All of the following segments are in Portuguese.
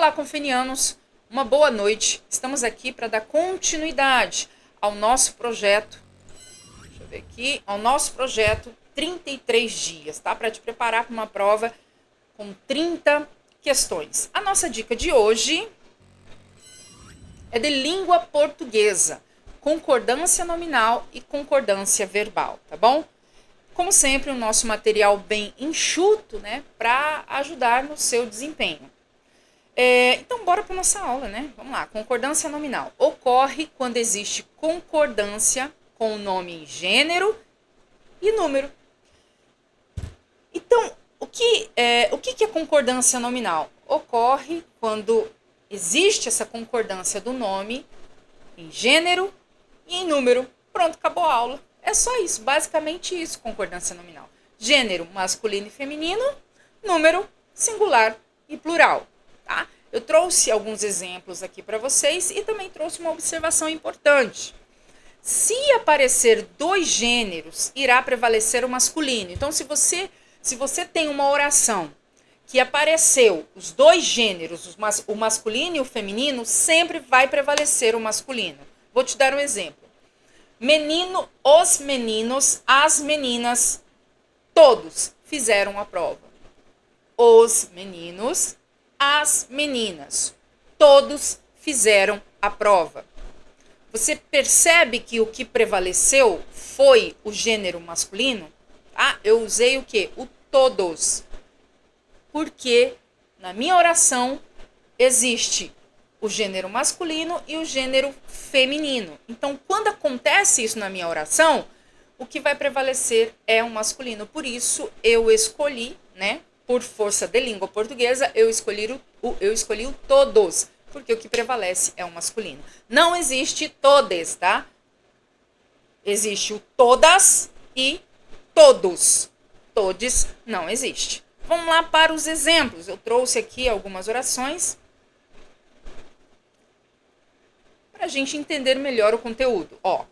Olá, confenianos, uma boa noite. Estamos aqui para dar continuidade ao nosso projeto, deixa eu ver aqui, ao nosso projeto 33 dias, tá? Para te preparar para uma prova com 30 questões. A nossa dica de hoje é de língua portuguesa, concordância nominal e concordância verbal, tá bom? Como sempre, o nosso material bem enxuto, né, para ajudar no seu desempenho. Então, bora para nossa aula, né? Vamos lá. Concordância nominal. Ocorre quando existe concordância com o nome em gênero e número. Então, o que é concordância nominal? Ocorre quando existe essa concordância do nome em gênero e em número. Pronto, acabou a aula. É só isso, basicamente isso, concordância nominal. Gênero masculino e feminino, número singular e plural. Tá? Eu trouxe alguns exemplos aqui para vocês e também trouxe uma observação importante. Se aparecer dois gêneros, irá prevalecer o masculino. Então, se você tem uma oração que apareceu os dois gêneros, o masculino e o feminino, sempre vai prevalecer o masculino. Vou te dar um exemplo. Menino, os meninos, as meninas, todos fizeram a prova. Os meninos, as meninas, todos fizeram a prova. Você percebe que o que prevaleceu foi o gênero masculino? Tá? Eu usei o quê? O todos. Porque na minha oração existe o gênero masculino e o gênero feminino. Então, quando acontece isso na minha oração, o que vai prevalecer é o masculino. Por isso, eu escolhi, né? Por força de língua portuguesa, eu escolhi o todos, porque o que prevalece é o masculino. Não existe todes, tá? Existe o todas e todos. Todes não existe. Vamos lá para os exemplos. Eu trouxe aqui algumas orações para a gente entender melhor o conteúdo. Ó,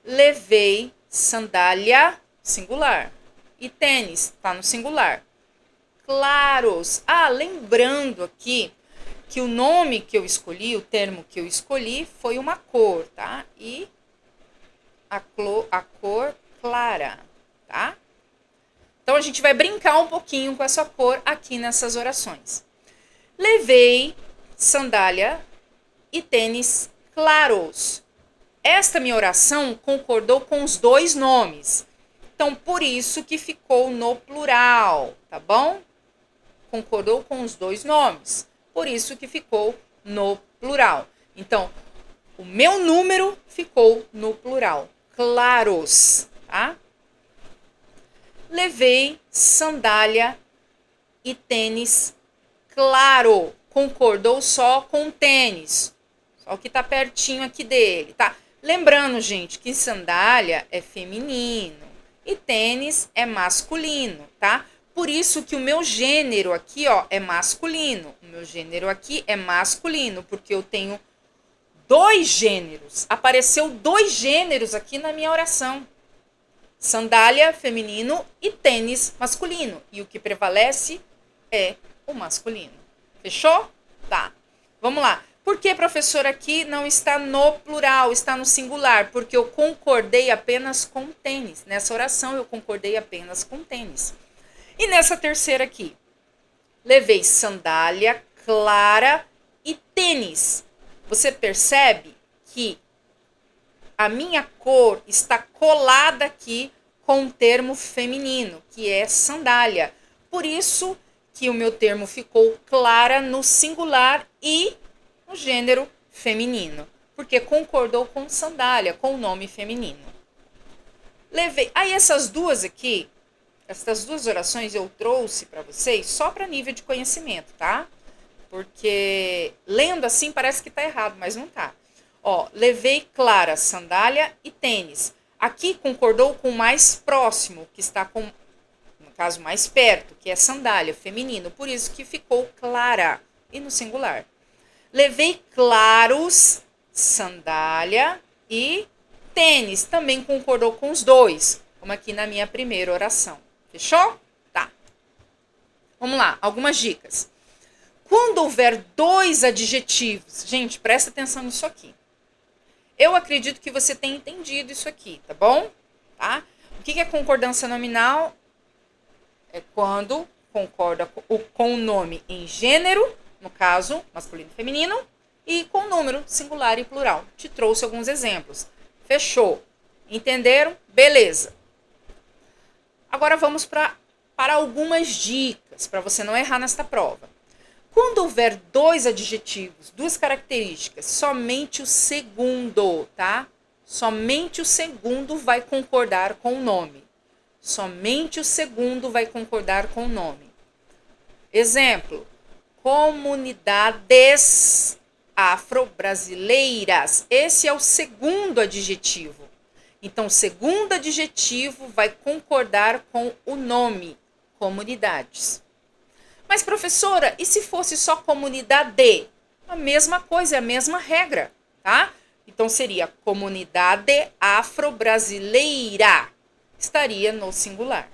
levei sandália, singular, e tênis, tá no singular. Claros. Lembrando aqui que o nome que eu escolhi, o termo que eu escolhi foi uma cor, tá? E a cor clara, tá? Então, a gente vai brincar um pouquinho com essa cor aqui nessas orações. Levei sandália e tênis claros. Esta minha oração concordou com os dois nomes. Então, por isso que ficou no plural, tá bom? Concordou com os dois nomes. Por isso que ficou no plural. Então, o meu número ficou no plural. Claros, tá? Levei sandália e tênis claro. Concordou só com tênis. Só o que tá pertinho aqui dele, tá? Lembrando, gente, que sandália é feminino e tênis é masculino, tá? Por isso que o meu gênero aqui, ó, é masculino. O meu gênero aqui é masculino, porque eu tenho dois gêneros. Apareceu dois gêneros aqui na minha oração. Sandália feminino e tênis masculino. E o que prevalece é o masculino. Fechou? Tá. Vamos lá. Por que, professor, aqui não está no plural, está no singular? Porque eu concordei apenas com tênis. Nessa oração eu concordei apenas com tênis. E nessa terceira aqui, levei sandália clara e tênis. Você percebe que a minha cor está colada aqui com o termo feminino, que é sandália. Por isso que o meu termo ficou clara no singular e no gênero feminino, porque concordou com sandália, com o nome feminino. Levei. Aí essas duas aqui, essas duas orações eu trouxe para vocês só para nível de conhecimento, tá? Porque lendo assim parece que tá errado, mas não tá. Ó, levei clara, sandália e tênis. Aqui concordou com o mais próximo, que está com, no caso, mais perto, que é sandália, feminino. Por isso que ficou clara e no singular. Levei claros, sandália e tênis. Também concordou com os dois, como aqui na minha primeira oração. Fechou? Tá. Vamos lá, algumas dicas. Quando houver dois adjetivos, gente, presta atenção nisso aqui. Eu acredito que você tenha entendido isso aqui, tá bom? Tá? O que é concordância nominal? É quando concorda com o nome em gênero, no caso, masculino e feminino, e com número, singular e plural. Te trouxe alguns exemplos. Fechou? Entenderam? Beleza. Agora vamos para algumas dicas, para você não errar nesta prova. Quando houver dois adjetivos, duas características, somente o segundo, tá? Somente o segundo vai concordar com o nome. Somente o segundo vai concordar com o nome. Exemplo, comunidades afro-brasileiras. Esse é o segundo adjetivo. Então, o segundo adjetivo vai concordar com o nome, comunidades. Mas, professora, e se fosse só comunidade? A mesma coisa, é a mesma regra, tá? Então, seria comunidade afro-brasileira. Estaria no singular.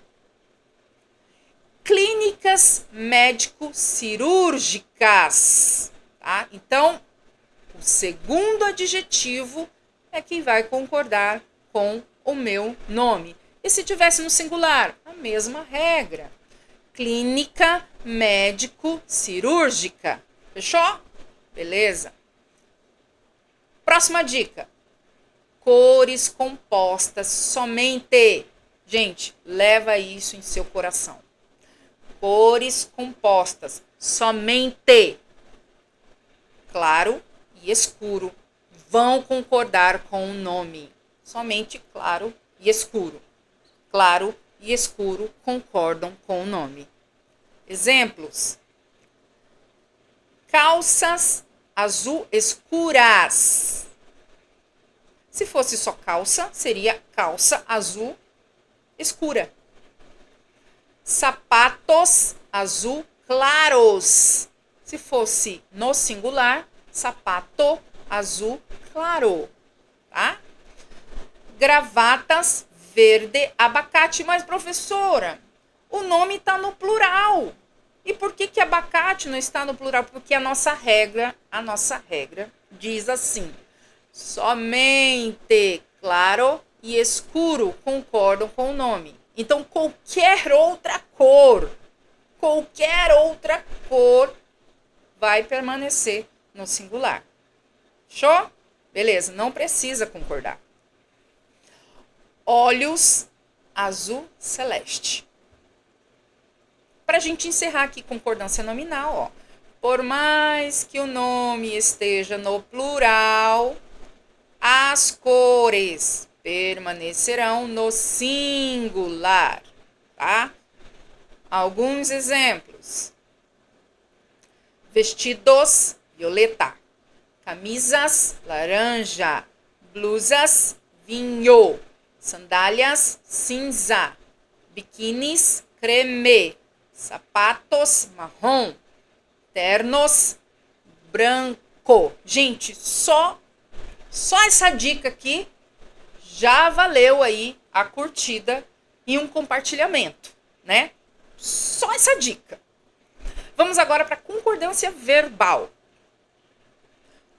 Clínicas médico-cirúrgicas, tá? Então, o segundo adjetivo é que vai concordar com o meu nome. E se tivesse no singular? A mesma regra. Clínica médico-cirúrgica. Fechou? Beleza. Próxima dica. Cores compostas somente. Gente, leva isso em seu coração. Cores compostas somente. Claro e escuro vão concordar com o nome. Somente claro e escuro. Claro e escuro concordam com o nome. Exemplos. Calças azul escuras. Se fosse só calça, seria calça azul escura. Sapatos azul claros. Se fosse no singular, sapato azul claro, tá? Gravatas verde abacate. Mas, professora, o nome está no plural. E por que abacate não está no plural? Porque a nossa regra diz assim: somente claro e escuro concordam com o nome. Então, qualquer outra cor vai permanecer no singular. Show? Beleza, não precisa concordar. Olhos azul celeste. Para a gente encerrar aqui concordância nominal, ó. Por mais que o nome esteja no plural, as cores permanecerão no singular, tá? Alguns exemplos. Vestidos, violeta. Camisas, laranja. Blusas, vinho. Sandálias, cinza. Biquínis, creme. Sapatos, marrom. Ternos, branco. Gente, só essa dica aqui já valeu aí a curtida e um compartilhamento, né? Só essa dica. Vamos agora para concordância verbal.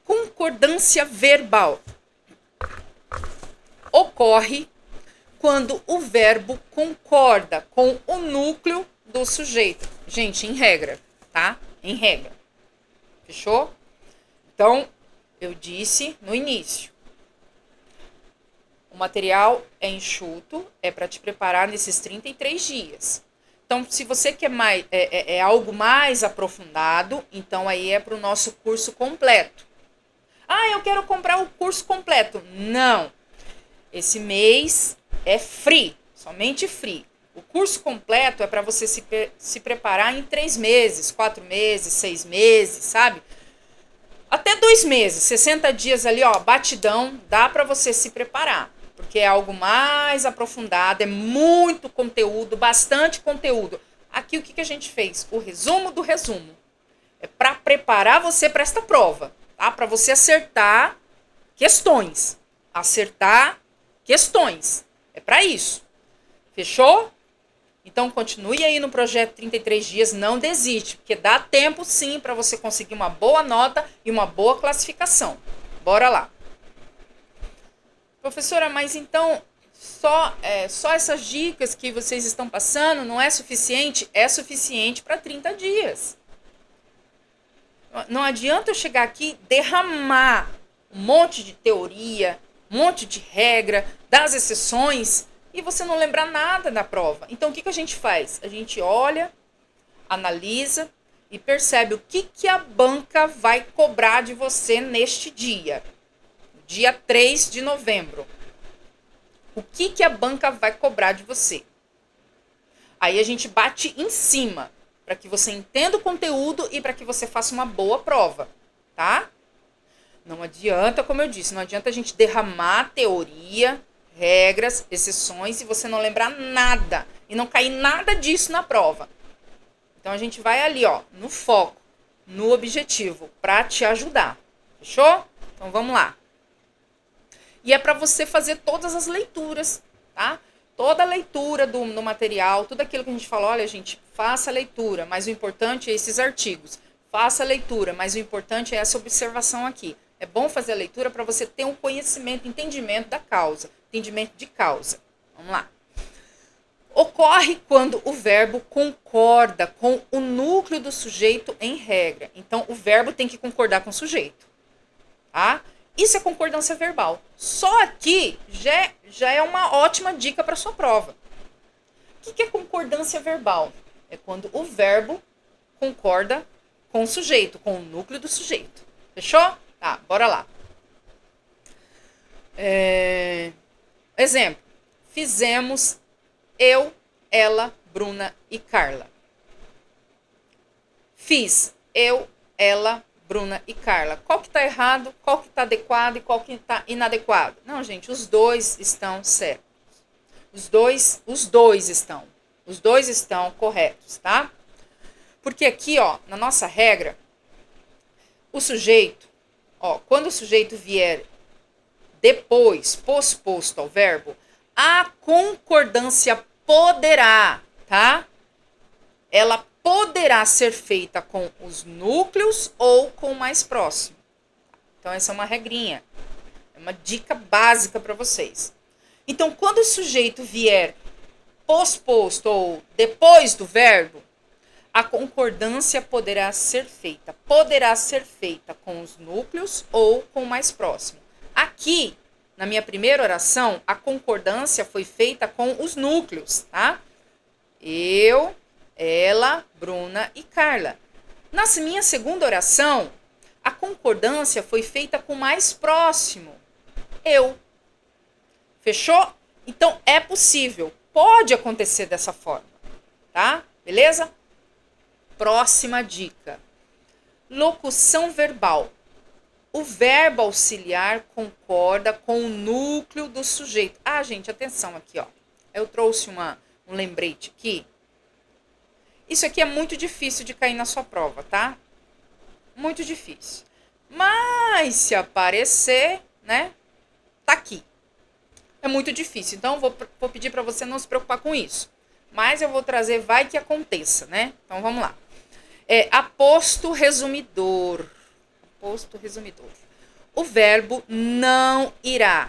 Concordância verbal ocorre quando o verbo concorda com o núcleo do sujeito. Gente, em regra, tá? Em regra. Fechou? Então, eu disse no início. O material é enxuto, é para te preparar nesses 33 dias. Então, se você quer algo mais aprofundado, então aí é para o nosso curso completo. Ah, eu quero comprar o curso completo. Não. Esse mês é free, somente free. O curso completo é para você se preparar em 3 meses, 4 meses, 6 meses, sabe? Até 2 meses, 60 dias ali, ó, batidão, dá para você se preparar. Porque é algo mais aprofundado, é muito conteúdo, bastante conteúdo. Aqui o que a gente fez? O resumo do resumo. É para preparar você para esta prova, tá? Para você acertar questões. Acertar questões. É para isso. Fechou? Então, continue aí no projeto 33 dias, não desiste, porque dá tempo sim para você conseguir uma boa nota e uma boa classificação. Bora lá. Professora, mas então só essas dicas que vocês estão passando não é suficiente? É suficiente para 30 dias. Não adianta eu chegar aqui derramar um monte de teoria, um monte de regra, das exceções, e você não lembrar nada da prova. Então, o que a gente faz? A gente olha, analisa e percebe o que a banca vai cobrar de você neste dia. Dia 3 de novembro. O que a banca vai cobrar de você? Aí a gente bate em cima, para que você entenda o conteúdo e para que você faça uma boa prova, tá? Não adianta, como eu disse, não adianta a gente derramar teoria, regras, exceções e você não lembrar nada e não cair nada disso na prova. Então a gente vai ali, ó, no foco, no objetivo, para te ajudar. Fechou? Então vamos lá. E é para você fazer todas as leituras, tá? Toda a leitura do material, tudo aquilo que a gente falou, olha, gente, faça a leitura, mas o importante é esses artigos. Faça a leitura, mas o importante é essa observação aqui. É bom fazer a leitura para você ter um conhecimento, entendimento da causa, entendimento de causa. Vamos lá. Ocorre quando o verbo concorda com o núcleo do sujeito em regra. Então, o verbo tem que concordar com o sujeito, tá? Isso é concordância verbal. Só aqui já é uma ótima dica para sua prova. O que é concordância verbal? É quando o verbo concorda com o sujeito, com o núcleo do sujeito. Fechou? Tá, bora lá. Exemplo. Fizemos eu, ela, Bruna e Carla. Fiz eu, ela, Bruna e Carla. Qual que tá errado, qual que tá adequado e qual que tá inadequado? Não, gente, os dois estão certos. Os dois estão corretos, tá? Porque aqui, ó, na nossa regra, o sujeito, ó, quando o sujeito vier depois, posposto ao verbo, a concordância poderá, tá? Ela poderá ser feita com os núcleos ou com o mais próximo. Então, essa é uma regrinha. É uma dica básica para vocês. Então, quando o sujeito vier posposto ou depois do verbo, a concordância poderá ser feita. Poderá ser feita com os núcleos ou com o mais próximo. Aqui, na minha primeira oração, a concordância foi feita com os núcleos, tá? Eu, ela, Bruna e Carla. Na minha segunda oração, a concordância foi feita com o mais próximo. Eu. Fechou? Então, é possível. Pode acontecer dessa forma. Tá? Beleza? Próxima dica. Locução verbal. O verbo auxiliar concorda com o núcleo do sujeito. Ah, gente, atenção aqui, ó. Eu trouxe um lembrete aqui. Isso aqui é muito difícil de cair na sua prova, tá? Muito difícil. Mas se aparecer, né? Tá aqui. É muito difícil. Então, vou pedir para você não se preocupar com isso. Mas eu vou trazer, vai que aconteça, né? Então, vamos lá. Aposto resumidor. Aposto resumidor. O verbo não irá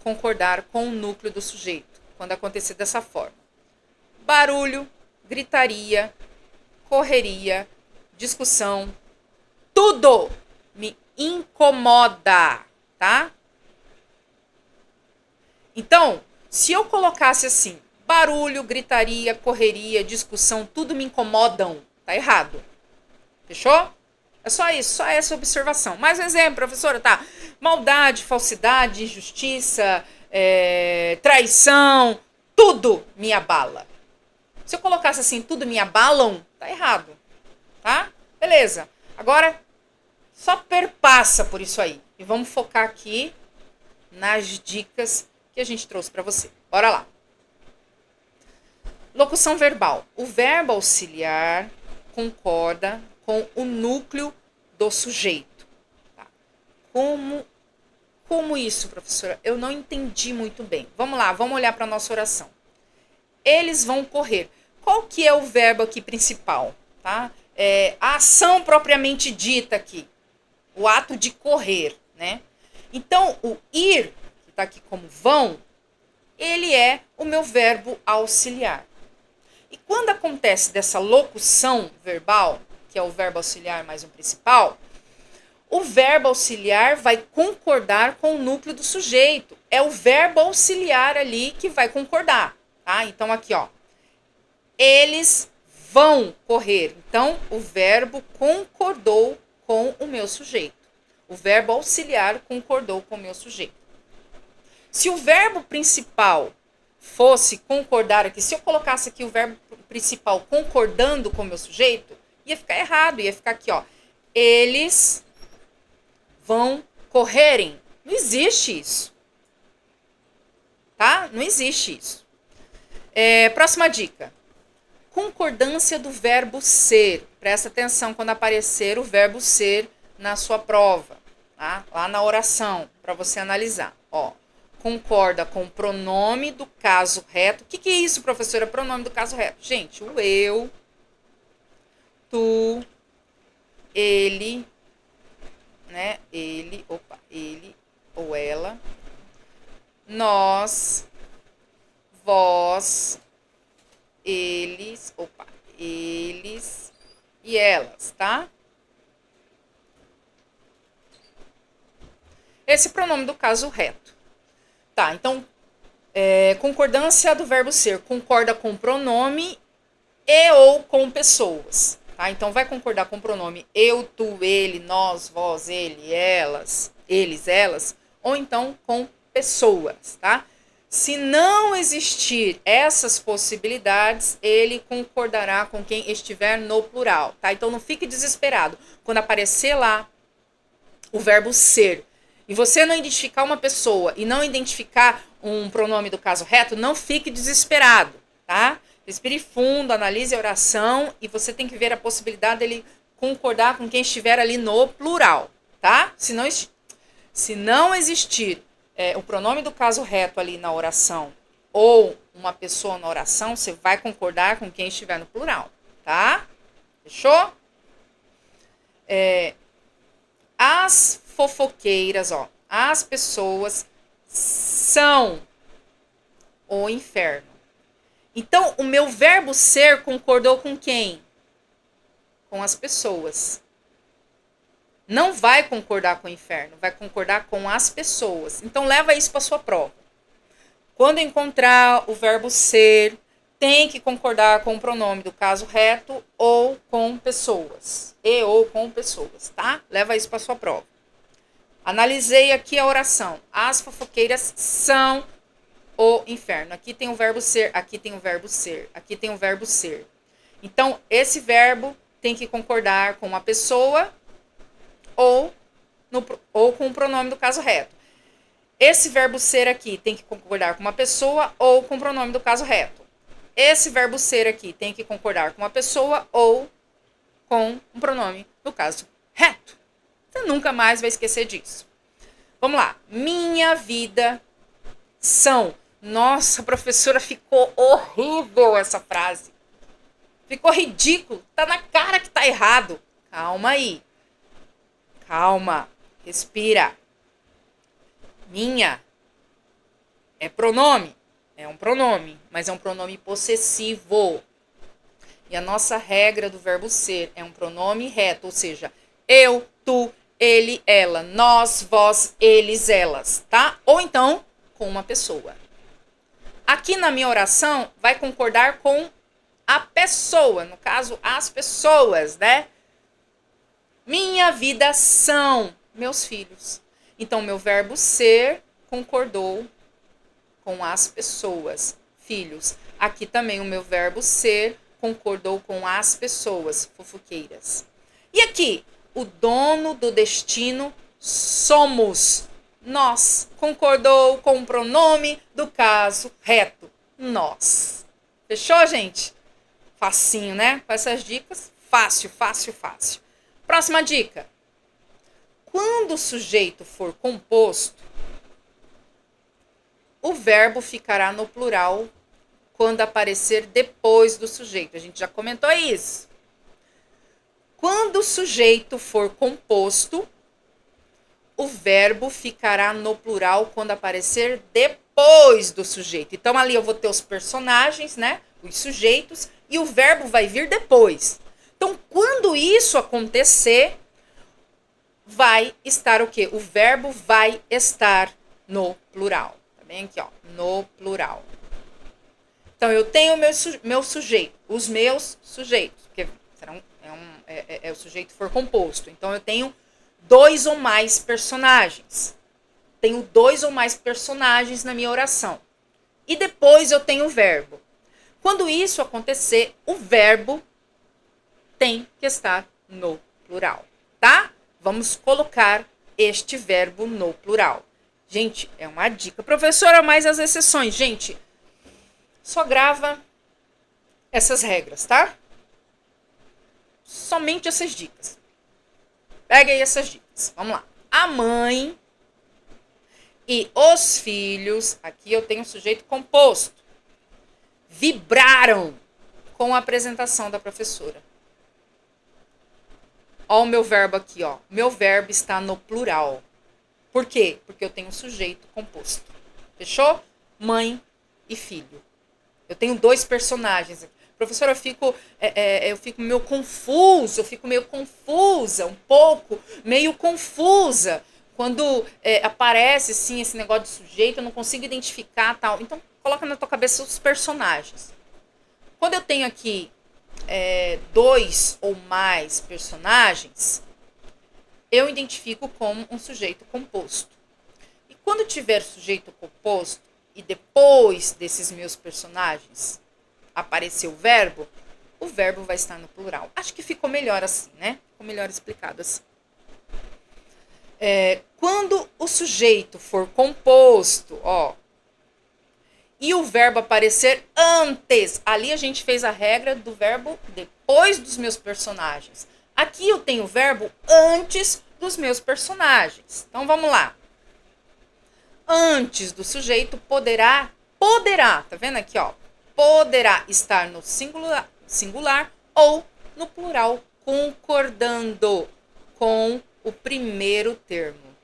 concordar com o núcleo do sujeito quando acontecer dessa forma. Barulho, gritaria, correria, discussão, tudo me incomoda, tá? Então, se eu colocasse assim, barulho, gritaria, correria, discussão, tudo me incomodam, tá errado. Fechou? É só isso, só essa observação. Mais um exemplo, professora, tá? Maldade, falsidade, injustiça, traição, tudo me abala. Se eu colocasse assim, tudo me abalam, tá errado, tá? Beleza. Agora, só perpassa por isso aí. E vamos focar aqui nas dicas que a gente trouxe para você. Bora lá. Locução verbal. O verbo auxiliar concorda com o núcleo do sujeito. Tá? Como isso, professora? Eu não entendi muito bem. Vamos lá, vamos olhar para a nossa oração. Eles vão correr. qual que é o verbo aqui principal? Tá? A ação propriamente dita aqui. O ato de correr, né? Então, o ir, que está aqui como vão, ele é o meu verbo auxiliar. E quando acontece dessa locução verbal, que é o verbo auxiliar mais um principal, o verbo auxiliar vai concordar com o núcleo do sujeito. É o verbo auxiliar ali que vai concordar, tá? Então aqui, ó, eles vão correr. Então o verbo concordou com o meu sujeito. O verbo auxiliar concordou com o meu sujeito. Se o verbo principal fosse concordar aqui, se eu colocasse aqui o verbo principal concordando com o meu sujeito, ia ficar errado, ia ficar aqui, ó. Eles vão correrem. Não existe isso. Tá? Não existe isso. Próxima dica. Concordância do verbo ser. Presta atenção quando aparecer o verbo ser na sua prova, tá? Lá na oração, para você analisar. Ó, concorda com o pronome do caso reto. O que é isso, professora? Pronome do caso reto. Gente, o eu, tu, ele, né? Ele ou ela, nós, vós, eles e elas, tá? Esse pronome do caso reto. Tá, então, concordância do verbo ser. Concorda com o pronome e ou com pessoas. Tá? Então, vai concordar com o pronome eu, tu, ele, nós, vós, ele, elas, eles, elas. Ou então com pessoas, tá? Se não existir essas possibilidades, ele concordará com quem estiver no plural, tá? Então não fique desesperado. Quando aparecer lá o verbo ser, e você não identificar uma pessoa e não identificar um pronome do caso reto, não fique desesperado, tá? Respire fundo, analise a oração e você tem que ver a possibilidade dele concordar com quem estiver ali no plural, tá? Se não existir o pronome do caso reto ali na oração ou uma pessoa na oração, você vai concordar com quem estiver no plural, tá? Fechou? As fofoqueiras, ó, as pessoas são o inferno. Então, o meu verbo ser concordou com quem? Com as pessoas. Não vai concordar com o inferno, vai concordar com as pessoas. Então, leva isso para sua prova. Quando encontrar o verbo ser, tem que concordar com o pronome do caso reto ou com pessoas. E ou com pessoas, tá? Leva isso para sua prova. Analisei aqui a oração. As fofoqueiras são o inferno. Aqui tem o verbo ser, aqui tem o verbo ser, aqui tem o verbo ser. Então, esse verbo tem que concordar com uma pessoa ou com o pronome do caso reto. Esse verbo ser aqui tem que concordar com uma pessoa ou com o pronome do caso reto. Esse verbo ser aqui tem que concordar com uma pessoa ou com um pronome do caso reto. Você nunca mais vai esquecer disso. Vamos lá. Minha vida são. Nossa, professora, ficou horrível essa frase. Ficou ridículo. Tá na cara que tá errado. Calma aí. Calma. Respira. Minha é pronome. É um pronome, mas é um pronome possessivo. E a nossa regra do verbo ser é um pronome reto, ou seja, eu, tu, ele, ela, nós, vós, eles, elas, tá? Ou então, com uma pessoa. Aqui na minha oração, vai concordar com a pessoa, no caso, as pessoas, né? Minha vida são meus filhos. Então, meu verbo ser concordou com as pessoas, filhos. Aqui também o meu verbo ser concordou com as pessoas, fofoqueiras. E aqui, o dono do destino somos nós. Concordou com o pronome do caso reto, nós. Fechou, gente? Facinho, né? Com essas dicas, fácil, fácil, fácil. Próxima dica. Quando o sujeito for composto, o verbo ficará no plural quando aparecer depois do sujeito. A gente já comentou isso. Quando o sujeito for composto, o verbo ficará no plural quando aparecer depois do sujeito. Então, ali eu vou ter os personagens, né? Os sujeitos, e o verbo vai vir depois. Então, quando isso acontecer, vai estar o quê? O verbo vai estar no plural. Tá bem aqui, ó, no plural. Então, eu tenho meu sujeito, os meus sujeitos, porque serão, o sujeito for composto. Então, eu tenho 2 ou mais personagens. Tenho 2 ou mais personagens na minha oração. E depois eu tenho o verbo. Quando isso acontecer, o verbo tem que estar no plural, tá? Vamos colocar este verbo no plural. Gente, é uma dica. Professora, mais as exceções. Gente, só grava essas regras, tá? Somente essas dicas. Pega aí essas dicas. Vamos lá. A mãe e os filhos, aqui eu tenho um sujeito composto, vibraram com a apresentação da professora. Ó o meu verbo aqui, ó. Meu verbo está no plural. Por quê? Porque eu tenho um sujeito composto. Fechou? Mãe e filho. Eu tenho 2 personagens. Professora, eu fico meio confusa, um pouco, meio confusa. Quando aparece, assim, esse negócio de sujeito, eu não consigo identificar, tal. Então, coloca na tua cabeça os personagens. Quando eu tenho aqui 2 ou mais personagens, eu identifico como um sujeito composto. E quando tiver sujeito composto, e depois desses meus personagens aparecer o verbo vai estar no plural. Acho que ficou melhor assim, né? Ficou melhor explicado assim. Quando o sujeito for composto, ó, e o verbo aparecer antes, ali a gente fez a regra do verbo depois dos meus personagens. Aqui eu tenho o verbo antes dos meus personagens. Então vamos lá. Antes do sujeito poderá, tá vendo aqui, ó? Poderá estar no singular ou no plural, concordando com o primeiro termo.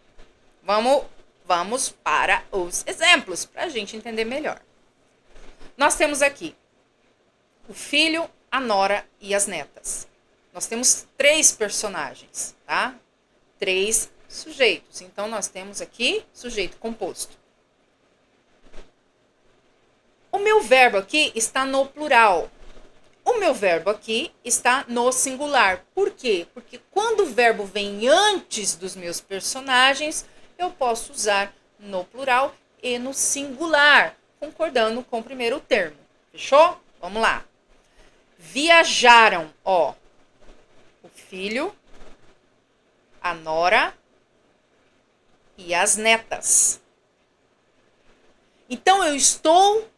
Vamos para os exemplos, para a gente entender melhor. Nós temos aqui o filho, a nora e as netas. Nós temos 3 personagens, tá? 3 sujeitos. Então, nós temos aqui sujeito composto. O meu verbo aqui está no plural. O meu verbo aqui está no singular. Por quê? Porque quando o verbo vem antes dos meus personagens, eu posso usar no plural e no singular, concordando com o primeiro termo. Fechou? Vamos lá. Viajaram, ó. O filho, a nora e as netas. Então, eu estou,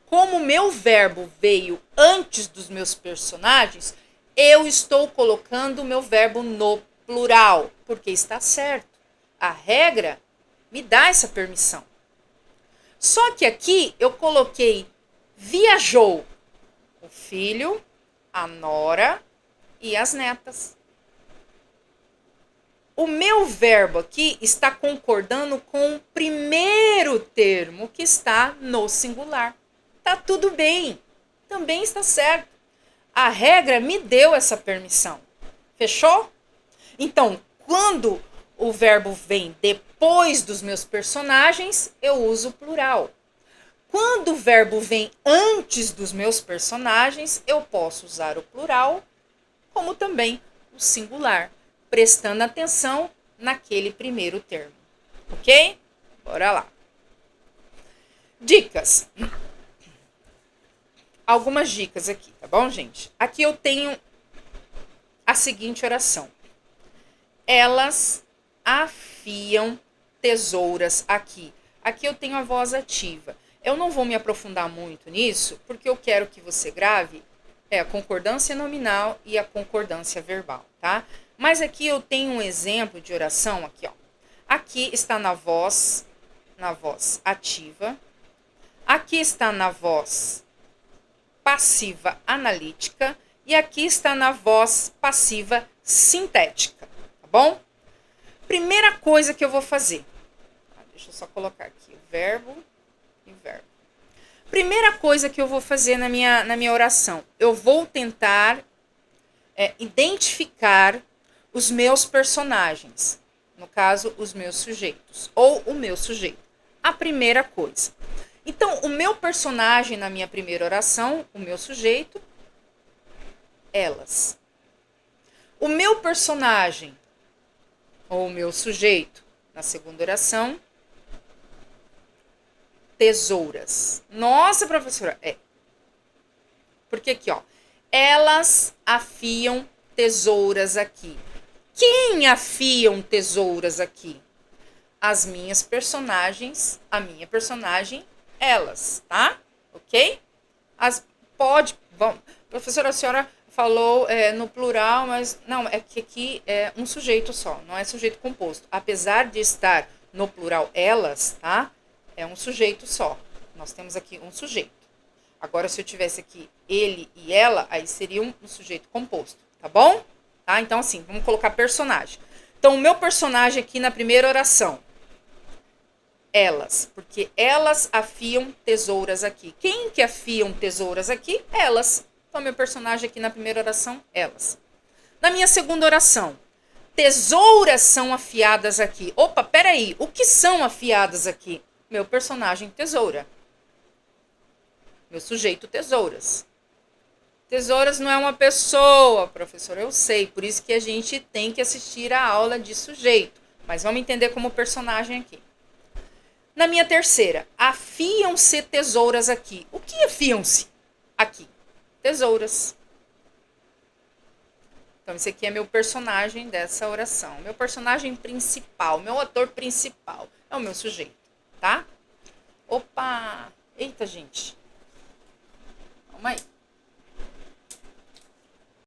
como o meu verbo veio antes dos meus personagens, eu estou colocando o meu verbo no plural, porque está certo. A regra me dá essa permissão. Só que aqui eu coloquei viajou o filho, a nora e as netas. O meu verbo aqui está concordando com o primeiro termo que está no singular. Tá tudo bem. Também está certo. A regra me deu essa permissão. Fechou? Então, quando o verbo vem depois dos meus personagens, eu uso o plural. Quando o verbo vem antes dos meus personagens, eu posso usar o plural, como também o singular, prestando atenção naquele primeiro termo. Ok? Bora lá. Dicas. Algumas dicas aqui, tá bom, gente? Aqui eu tenho a seguinte oração. Elas afiam tesouras aqui. Aqui eu tenho a voz ativa. Eu não vou me aprofundar muito nisso, porque eu quero que você grave a concordância nominal e a concordância verbal, tá? Mas aqui eu tenho um exemplo de oração aqui, ó. Aqui está na voz ativa. Aqui está na voz passiva analítica e aqui está na voz passiva sintética, tá bom? Primeira coisa que eu vou fazer, deixa eu só colocar aqui o verbo e verbo. Primeira coisa que eu vou fazer na minha oração, eu vou tentar identificar os meus personagens, no caso, os meus sujeitos, ou o meu sujeito. A primeira coisa. Então, o meu personagem na minha primeira oração, o meu sujeito, elas. O meu personagem, ou o meu sujeito, na segunda oração, tesouras. Nossa, professora, porque aqui, ó, elas afiam tesouras aqui. Quem afiam tesouras aqui? As minhas personagens, a minha personagem, elas, tá? Ok? Professora, a senhora falou no plural, mas não, é que aqui é um sujeito só, não é sujeito composto. Apesar de estar no plural elas, tá? É um sujeito só. Nós temos aqui um sujeito. Agora, se eu tivesse aqui ele e ela, aí seria um sujeito composto, tá bom? Tá? Então, assim, vamos colocar personagem. Então, o meu personagem aqui na primeira oração, elas, porque elas afiam tesouras aqui. Quem que afiam tesouras aqui? Elas. Então, meu personagem aqui na primeira oração, elas. Na minha segunda oração, tesouras são afiadas aqui. Opa, peraí, o que são afiadas aqui? Meu personagem, tesoura. Meu sujeito, tesouras. Tesouras não é uma pessoa, professor, eu sei. Por isso que a gente tem que assistir a aula de sujeito. Mas vamos entender como personagem aqui. Na minha terceira, afiam-se tesouras aqui. O que afiam-se aqui? Tesouras. Então, esse aqui é meu personagem dessa oração. Meu personagem principal, meu ator principal é o meu sujeito, tá? Opa! Eita, gente.